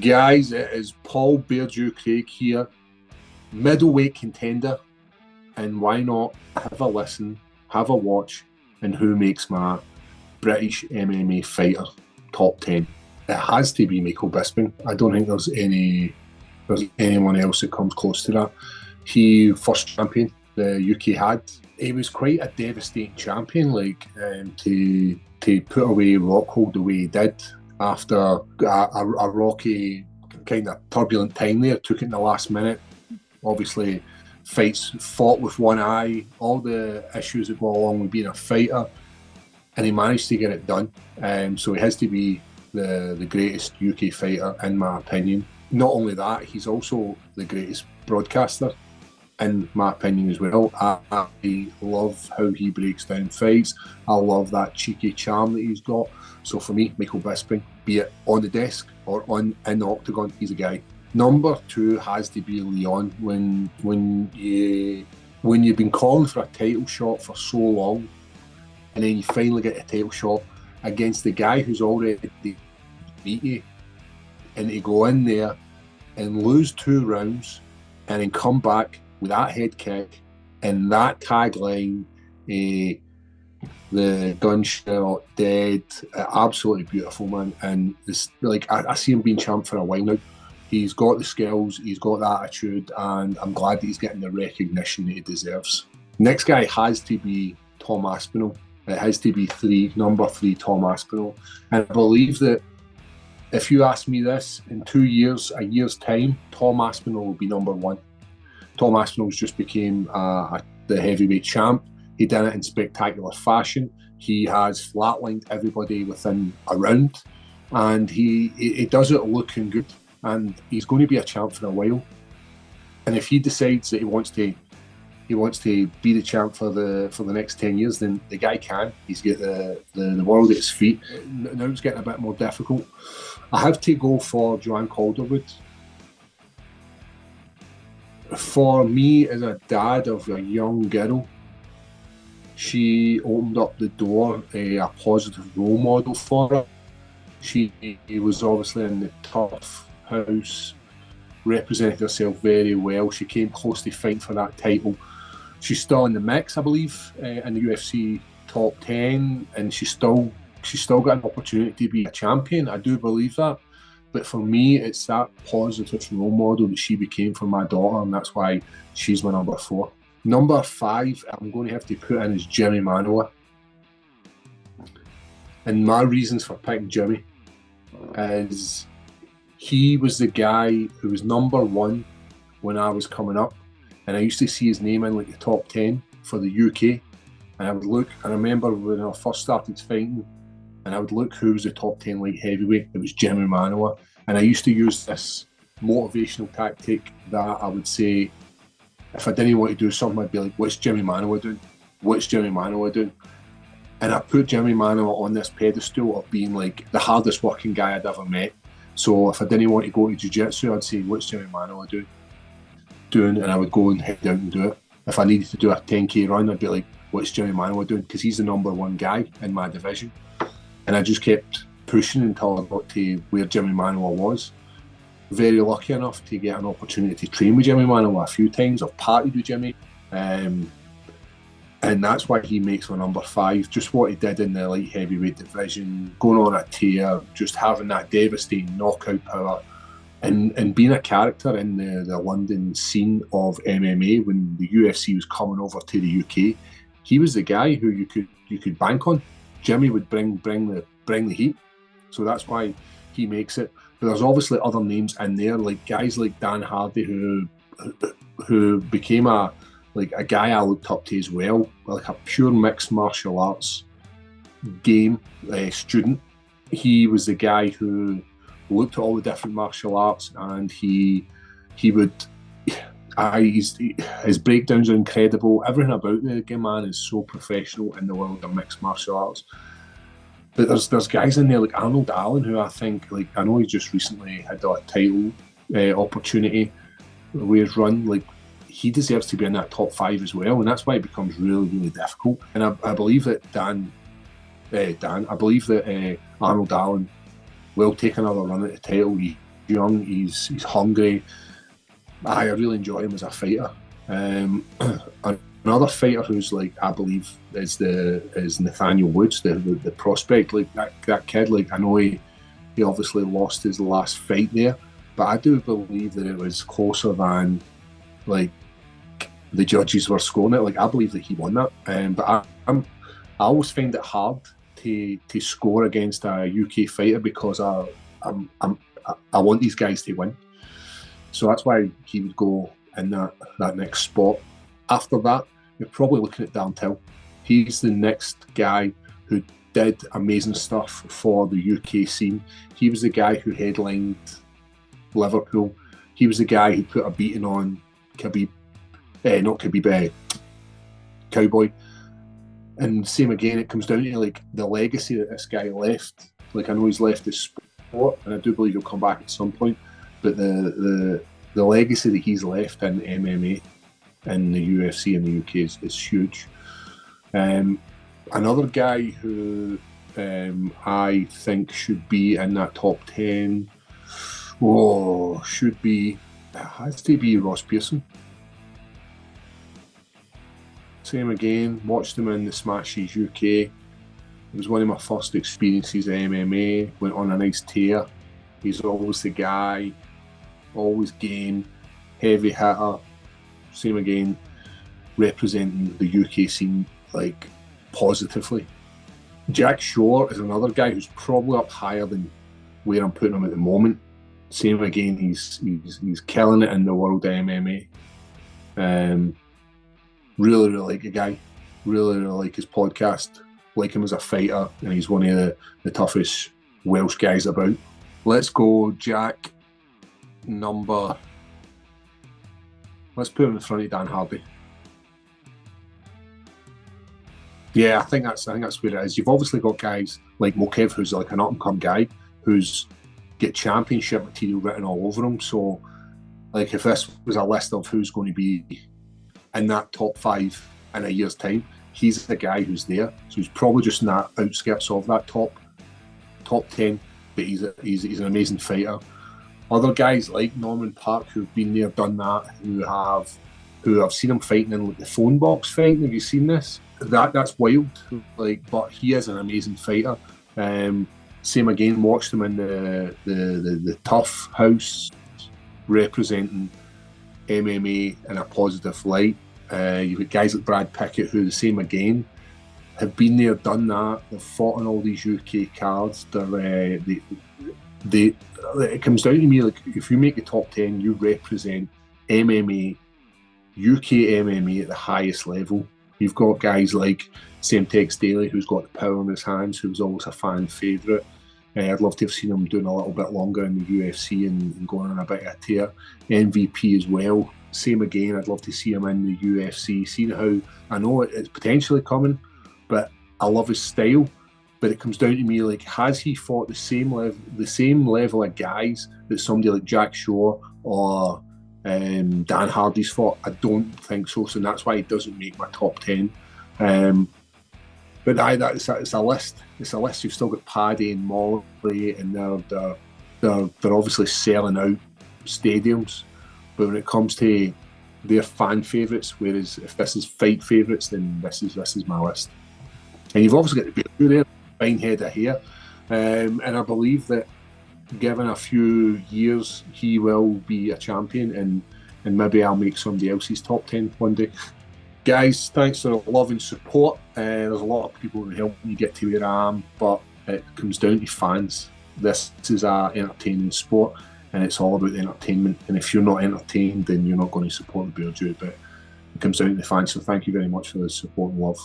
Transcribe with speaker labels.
Speaker 1: Guys, it is Paul Beardew Craig here, middleweight contender, and why not have a listen, have a watch, and who makes my British MMA fighter top 10? It has to be Michael Bisping. I don't think there's anyone else that comes close to that. He first champion the UK had. He was quite a devastating champion, to put away Rockhold the way he did after a rocky, kind of turbulent time there. Took it in the last minute. Obviously, fights fought with one eye, all the issues that go along with being a fighter, and he managed to get it done. So he has to be the greatest UK fighter, in my opinion. Not only that, he's also the greatest broadcaster, in my opinion as well. I love how he breaks down fights. I love that cheeky charm that he's got. So for me, Michael Bisping, be it on the desk or in the octagon, he's a guy. Number 2 has to be Leon. When you've been calling for a title shot for so long, and then you finally get a title shot against the guy who's already beat you, and to go in there and lose 2 rounds and then come back with that head kick and that tagline, the gunshot dead, absolutely beautiful, man. And this, I see him being champ for a while now. He's got the skills, he's got the attitude, and I'm glad that he's getting the recognition that he deserves. Next guy has to be Tom Aspinall. It has to be number 3 Tom Aspinall. And I believe that if you ask me this in a year's time, Tom Aspinall will be number 1. Tom Aspinall's just became the heavyweight champ. He did it in spectacular fashion. He has flatlined everybody within a round, and he does it looking good. And he's going to be a champ for a while. And if he decides that he wants to be the champ for the next 10 years, then the guy can. He's got the world at his feet. Now it's getting a bit more difficult. I have to go for Joanne Calderwood. For me, as a dad of a young girl, she opened up the door, a positive role model for her. She was obviously in the tough house, represented herself very well. She came close to fighting for that title. She's still in the mix, I believe, in the UFC top 10, and she's still got an opportunity to be a champion. I do believe that. But for me, it's that positive role model that she became for my daughter, and that's why she's my number 4. Number 5, I'm going to have to put in is Jimi Manuwa. And my reasons for picking Jimi is he was the guy who was number 1 when I was coming up, and I used to see his name in the top 10 for the UK, and I would look, and I remember when I first started fighting, and I would look who was the top 10 light heavyweight. It was Jimi Manuwa, and I used to use this motivational tactic that I would say, if I didn't want to do something, I'd be like, what's Jimi Manuwa doing? What's Jimi Manuwa doing? And I put Jimi Manuwa on this pedestal of being like the hardest working guy I'd ever met. So if I didn't want to go to jiu-jitsu, I'd say, what's Jimi Manuwa doing? And I would go and head out and do it. If I needed to do a 10k run, I'd be like, what's Jimi Manuwa doing? Because he's the number 1 guy in my division. And I just kept pushing until I got to where Jimi Manuwa was. Very lucky enough to get an opportunity to train with Jimi Manuwa a few times. I've partied with Jimi. And that's why he makes my number 5. Just what he did in the light heavyweight division, going on a tear, just having that devastating knockout power, and being a character in the London scene of MMA when the UFC was coming over to the UK. He was the guy who you could bank on. Jimi would bring the heat, so that's why he makes it. But there's obviously other names in there, like guys like Dan Hardy, who became a guy I looked up to as well, like a pure mixed martial arts game student. He was the guy who looked at all the different martial arts, and he would. His breakdowns are incredible. Everything about the game, man, is so professional in the world of mixed martial arts. But there's guys in there like Arnold Allen, who I think, I know he just recently had a title opportunity where he's run, he deserves to be in that top 5 as well, and that's why it becomes really, really difficult. And I believe that Arnold Allen will take another run at the title. young, he's hungry. I really enjoy him as a fighter. Another fighter who's like, I believe is Nathaniel Woods, the prospect, like that kid. Like, I know he obviously lost his last fight there, but I do believe that it was closer than like the judges were scoring it. Like, I believe that he won that. But I always find it hard to score against a UK fighter because I want these guys to win. So that's why he would go in that next spot. After that, you're probably looking at Darren Till. He's the next guy who did amazing stuff for the UK scene. He was the guy who headlined Liverpool. He was the guy who put a beating on Cowboy. And same again, it comes down to like the legacy that this guy left. Like, I know he's left his sport, and I do believe he'll come back at some point. But the legacy that he's left in MMA and the UFC in the UK is huge. Another guy who I think should be in that top 10 has to be Ross Pearson. Same again, watched him in the Smashes UK. It was one of my first experiences of MMA, went on a nice tear. He's always the guy, always game, heavy hitter. Same again, representing the UK scene like positively. Jack Shore is another guy who's probably up higher than where I'm putting him at the moment. Same again, he's killing it in the world of MMA. Really like the guy. Really like his podcast. Like him as a fighter, and he's one of the toughest Welsh guys about. Let's go, Jack. Let's put him in front of Dan Hardy. Yeah, I think that's where it is. You've obviously got guys like Mokaev, who's like an up-and-come guy, who's get championship material written all over him. So, like, if this was a list of who's going to be in that top 5 in a year's time, he's the guy who's there. So he's probably just in that outskirts of that top 10, but he's an amazing fighter. Other guys like Norman Parke who've been there, done that, who I've seen him fighting in like the phone box fight. Have you seen this? That's wild. Like, but he is an amazing fighter. Same again, watched him in the tough house, representing MMA in a positive light. You've got guys like Brad Pickett who, the same again, have been there, done that. They've fought on all these UK cards. It comes down to me, like, if you make the top 10, you represent MMA, UK MMA at the highest level. You've got guys like Semtex Daley, who's got the power in his hands, who was always a fan favourite. I'd love to have seen him doing a little bit longer in the UFC and going on a bit of a tear. MVP as well. Same again, I'd love to see him in the UFC. Seeing how, I know it's potentially coming, but I love his style. But it comes down to me, like, has he fought the same level of guys that somebody like Jack Shore or Dan Hardy's fought? I don't think so. So that's why he doesn't make my top 10. But it's a list. It's a list. You've still got Paddy and Molly, and they're obviously selling out stadiums. But when it comes to their fan favourites, whereas if this is fight favourites, then this is my list. And you've obviously got the Bear there, fine head of hair, and I believe that given a few years, he will be a champion, and maybe I'll make somebody else's top 10 one day. Guys, thanks for the love and support. There's a lot of people who help me get to where I am, but it comes down to fans. This is an entertaining sport, and it's all about the entertainment. And if you're not entertained, then you're not going to support the Bear Jew. But it comes down to the fans. So thank you very much for the support and love.